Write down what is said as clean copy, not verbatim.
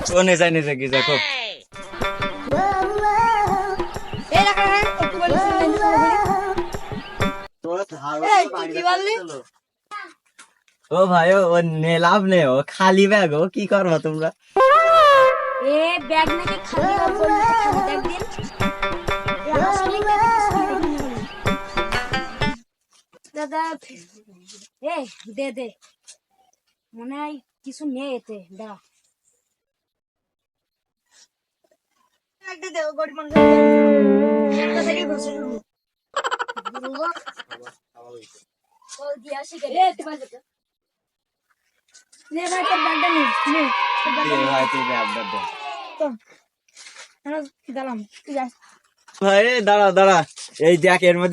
কোনে জানি কি দেখো ও ভাই ও নে লাভ নেই ও খালি ব্যাগ ও কি করবো তোমরা ব্যাগ নাকি খালি দাদা দে দে মনে হয় কিছু নেই এতে দাঁড়া ভাই দাঁড়া দাঁড়া এই দেখ এর মধ্যে